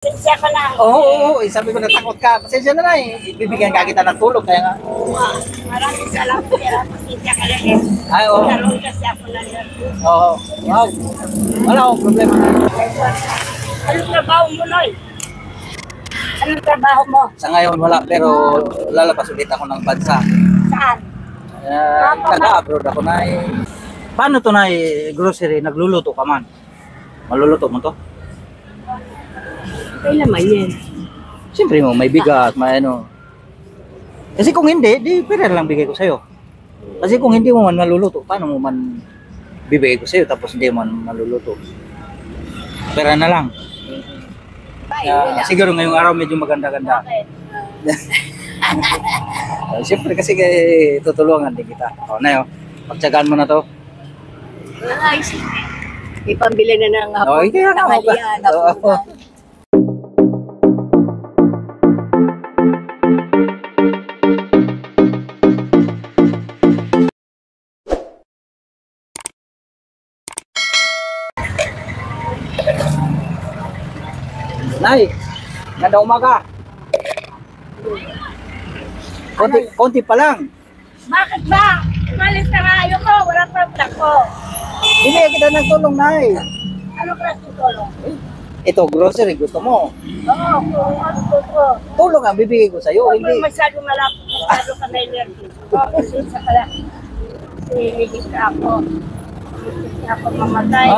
Pasensya ka na. Oo, sabi ko natakot ka. Pasensya na ibibigyan ka kita ng tulog. Kaya nga. Maraming salamat. Pasensya ka lang eh. Ay, oo. Karoon kasi ako na nervous. Oo. Wow. Wala akong problema. Anong trabaho mo, Noy? Anong trabaho mo? Sa ngayon wala, pero lalabas ulit ako ng bansa. Saan? Taga-abroad ako na Paano to na grocery? Nagluluto ka man? Maluluto mo to? Okay naman yan. Siyempre mo, may bigat, may ano. Kasi kung hindi, di pera lang bigay ko sa'yo. Kasi kung hindi mo man maluluto, paano mo man bibigay ko sa'yo tapos hindi mo man maluluto? Pera na lang. Siguro ngayong araw medyo maganda-ganda. Siyempre kasi tutulungan din kita. O na yun, pagtsagaan mo na to. Ay, ipambili na ng hapon. Kaya na ako ba? Nay, ganda umaga. Konti pa lang. Bakit ba? Umalis na nga ko. Wala pa ko. Bili kita ng tulong, Nay. Ano klase tulong? Ito, grocery. Gusto mo? Oo, ano ko. Tulong ang bibigay ko sa'yo. Huwag Hindi. mo masyado malapit. Masyado ka na energy. Oo, pasensya ka lang. Sinigit ka ako. Hindi ako mamatay.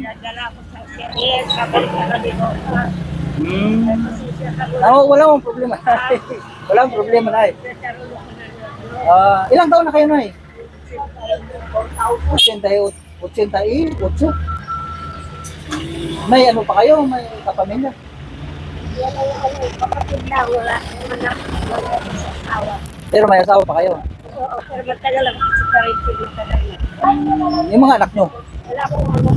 Nagdala ako sa series. Kabalik ka na dito. Pasensya ka lang. Wala akong problema. Wala akong problema, Nay. Ilang taon na kayo, Nay? 88. May ano pa kayo? May kapamilya? Yan ay kapatid na wala. Wala sa asawa. Pero may asawa pa kayo? Oo, pero matagal lang kasi parito dito na yun. Yung mga anak nyo? Wala akong ano.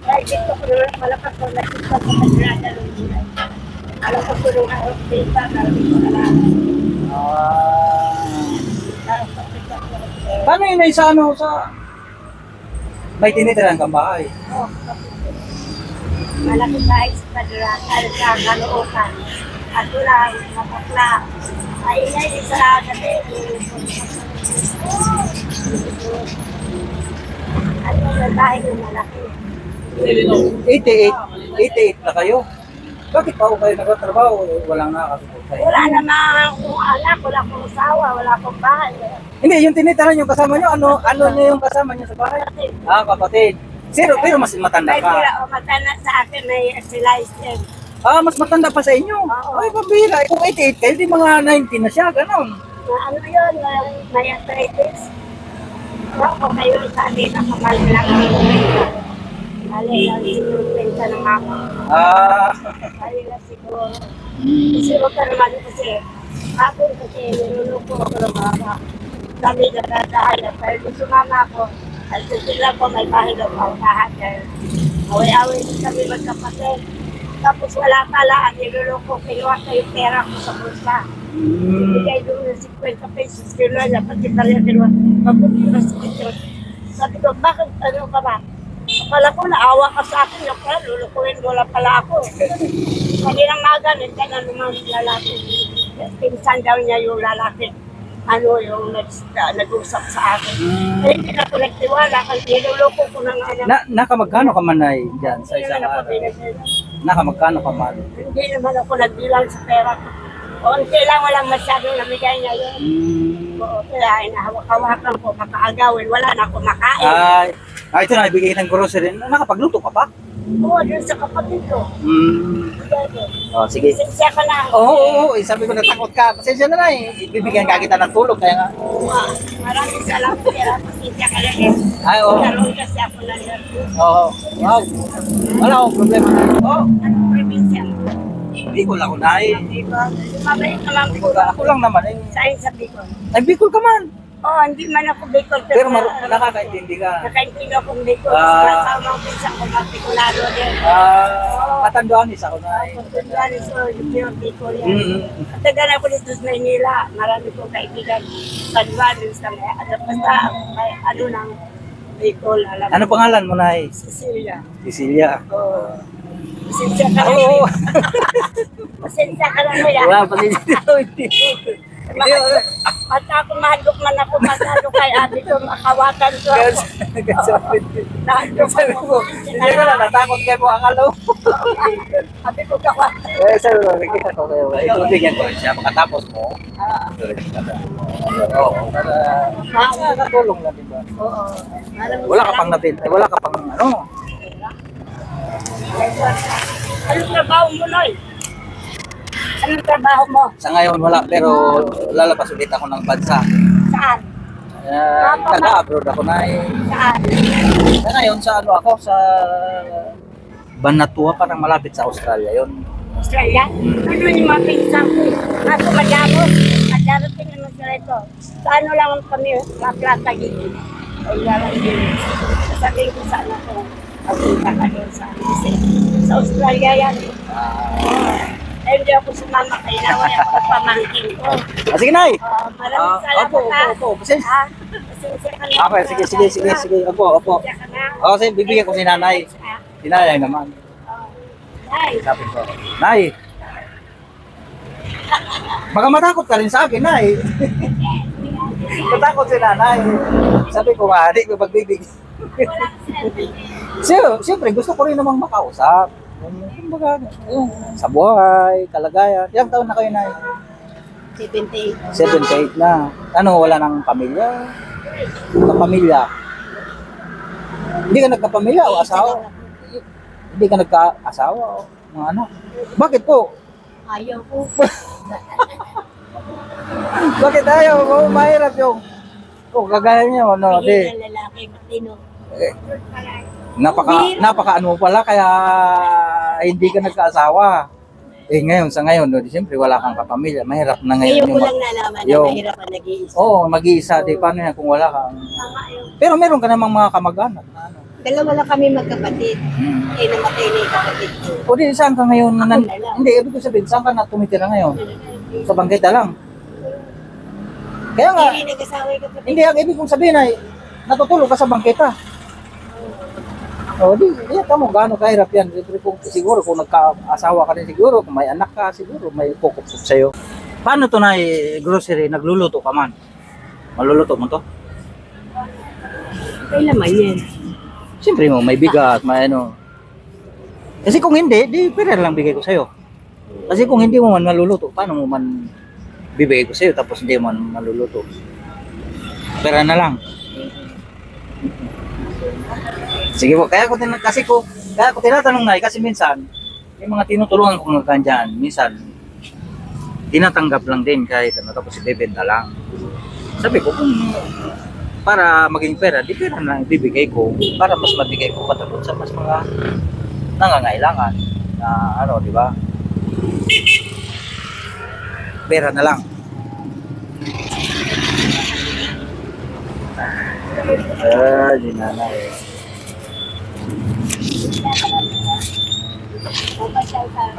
Dahil dito ko naman malakas ko nakita sa kadrada ng gulay. Alam ko ko nung araw dito, marami ko na lang. Paano yun ay sa ano sa... May tinitirhan kang bahay? Oo, malaki tayo sa kadrada, sa kalookan. At lang, mapakla. Ay, inay, sa gabi. Ano na tayo yung malaki? 88 na kayo? Bakit pa ako kayo nagtatrabaho? Walang nakakasuport kayo. Wala naman akong anak, wala akong asawa, wala akong bahay. Hindi, yung tinitirhan yung kasama nyo, ano nyo yung kasama nyo sa bahay? Kapatid. Pero mas matanda May ka. matanda sa akin, may fertilizer. Mas matanda pa sa inyo. Oo. Ay, pabira. Kung 88 kayo, di mga 90 na siya, ganon. Ano yun, may arthritis. Ako kayo sa atin, kamal lang. Mali lang siguro pensa ng ako. Mali lang siguro. Kasi huwag ka naman kasi, ako kasi niluluko ako ng mga kami nagdadahan. Pero kung sumama ako, at sila ko may bahay ng paunahan. Away-away kami magkapatid. Tapos wala pala, ang niluluko, kinuha ko yung pera ko sa bulsa. Bigay doon ng 50 pesos, kinuha niya, pati pala kinuha. Pagpunta sa ito. Sabi ko, bakit ano ka ba? Akala ko naawa ka sa akin, yung pala, lulukuin mo lang pala ako. Kaninang maga, nandiyan na naman yung lalaki. Pinsan daw niya yung lalaki. Ano yung nag-usap sa akin. Kaya hindi na ko nagtiwala, kasi niluluko ko ng anak. Nakamagkano ka man ay dyan sa Hindi isang naman ako araw? binigyan. Nakamagkano ka man? Hindi naman ako nagbilang sa pera ko. Konti lang, walang masyadong namigay niya yun. Oo, kaya inahawak-hawakan ko, makaagawin, wala na ako makain. Ito na, ibigay ng grocery. Nakapagluto ka pa? Oo, dun sa kapatid ko. Sige. Pasensya ka na. Oo, sabi ko natakot ka. Pasensya na ibibigyan ka kita ng tulog. Kaya nga. Maraming salamat, kaya pasensya ka lang eh. Ay, oo. Karoon kasi ako na nervous. Oo. Wow. Wala akong problema. Anong probinsya mo? Bicol ako na Bicol. Mabait ka lang Bicol. Ako lang naman Saan sa Bicol? Ay, Bicol ka man. Oo, hindi man ako Bicol. Pero nakakaintindi ka. Nakaintindi akong Bicol. Kasama ko pinsan ko mag-Bicolano din. Matanduanis ako na Matanduanis ko, yung Bicol yan. At tagal ako dito sa Maynila. Marami kong kaibigan. Matanduanis kami. Basta, ano nang Bicol. Ano pangalan mo na Cecilia. Cecilia. Oo. Pasensya ka lang. Oo. Pasensya ka lang kuya. Wala pa din dito. Hindi. At ako mahadok man ako masyado kay ate ko makawakan ko ako. Nahadok ako. Hindi ko na natakot kayo po akala mo. Sabi ko kawa. Sabi ko, nakikita ko kayo. Itubigyan ko siya. Makatapos mo. Oo. Nakatulong na, diba? Oo. Wala ka pang natin. Wala ka pang ano. Anong trabaho mo, Noy? Anong trabaho mo? Sa ngayon wala. Pero lalabas ulit ako ng bansa. Saan? Taga-abroad ako na eh. Saan? Sa ngayon sa ano ako sa Banatua, parang malapit sa Australia yon. Australia? Ano yung mga pinsan ko? Kaso madamot. Madarating naman sila ito. Sa ano lang kami, mga plata gini. Ay lang din. Sasabihin ko sa anak ko. Pagpunta ka doon sa sa Australia yan. Ay hindi ako sumama kay Naway ako pamangkin ko. Sige, Nay. Maraming salamat Opo. Pasensya. Pasensya ka na. Okay, sige. Opo. Pasensya ka na. Sige, bibigyan ko si Nanay. Si Nanay naman. Ay, Sabi ko, Nay. Baka matakot ka rin sa akin, Nay. Matakot si Nanay. Sabi ko nga, di ko pagbibigyan. Siyempre, gusto ko rin namang makausap. Kumbaga, sa buhay, kalagayan. Ilang taon na kayo, Nay? 78. 78 na. Ano, wala nang pamilya? Kapamilya? Hindi ka nagkapamilya o asawa? Hindi ka nagka-asawa o mga anak? Bakit po? Ayaw ko. Bakit ayaw? Mahirap yung kagaya niyo, ano? Hindi na lalaki, matino. Napaka ano pala kaya hindi ka nagkaasawa. Sa ngayon, no, siyempre wala kang kapamilya. Mahirap na ngayon. Ngayon ko lang nalaman na mahirap ang nag-iisa. Oo, mag-iisa. Paano yan kung wala kang... Pero meron ka namang mga kamag-anak. Ano? Dalawa lang kami magkapatid. Eh, namatay na yung kapatid ko. O di, saan ka ngayon? Ako na lang. Hindi, ibig ko sabihin, saan ka na tumitira ngayon? Sa bangketa lang. Kaya nga, Hindi nag-asawa yung kapatid. hindi, ang ibig kong sabihin ay, natutulog ka sa bangketa. O di, mo gaano kahirap yan. Siguro kung nagka-asawa ka rin siguro, kung may anak ka siguro, may kukup sa'yo. Paano to na grocery? Nagluluto ka man? Maluluto mo to? Okay naman yan. Siyempre mo, may bigat, may ano. Kasi kung hindi, di pera lang bigay ko sa'yo. Kasi kung hindi mo man maluluto, paano mo man bibigay ko sa'yo tapos hindi mo man maluluto? Pera na lang. Sige po, kaya ko tinatanong na kasi minsan, yung mga tinutulungan ko ng dyan, minsan, tinatanggap lang din kahit ano, tapos ibebenta lang. Sabi ko, kung para maging pera, di pera na bibigay ko para mas mabigay ko patapos sa mas mga nangangailangan na ano, di ba? Pera na lang. Di na.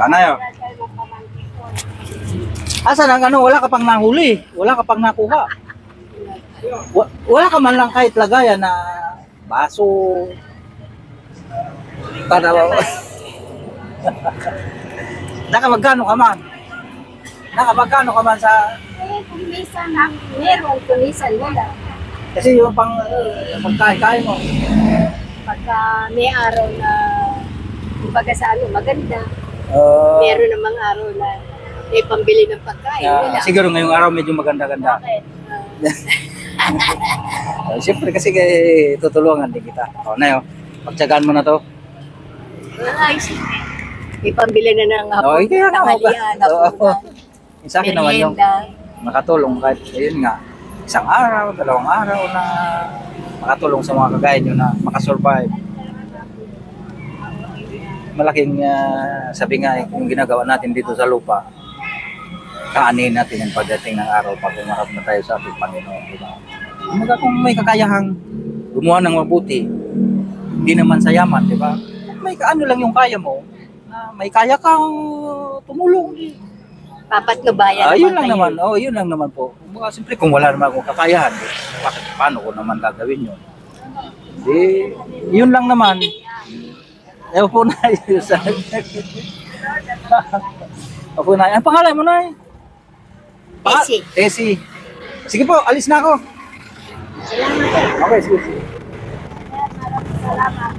Ano yun? Asan ang ano, wala ka pang nahuli, wala ka pang nakuha. Wala ka man lang kahit lagayan na baso. Para Nakamagkano ka man sa Kumisan lang. Meron, kumisan wala. kasi yung pagkain mo. Pagka may araw na kumbaga sa ano, maganda. Uh, Meron namang araw na may pambili ng pagkain. Wala. siguro ngayong araw medyo maganda-ganda. Bakit? Siyempre kasi tutulungan din kita. O na yun, pagtsagaan mo na to. Ayos. May pambili na ng hapon. Kaya nga tanghalian, hapunan, Sa akin naman yung merienda. makatulong kahit ayun nga, isang araw, 2 araw na makatulong sa mga kagaya nyo na makasurvive. Malaking sabi nga yung ginagawa natin dito sa lupa, kaanin natin yung pagdating ng araw pag umarap na tayo sa ating Panginoon. Diba? Kung may kakayahang gumawa ng mabuti, hindi naman sa yaman, di ba? May ano lang yung kaya mo, may kaya kang tumulong. Papatnubayan Yun lang naman. Yun lang naman po. Siyempre kung wala naman akong kakayahan, paano ko naman gagawin yun? Yun lang naman. Opo na. Opo na. Ang pangalan mo na Tessie. Tessie. Sige po, alis na ako. Salamat po. Okay, sige. Maraming salamat.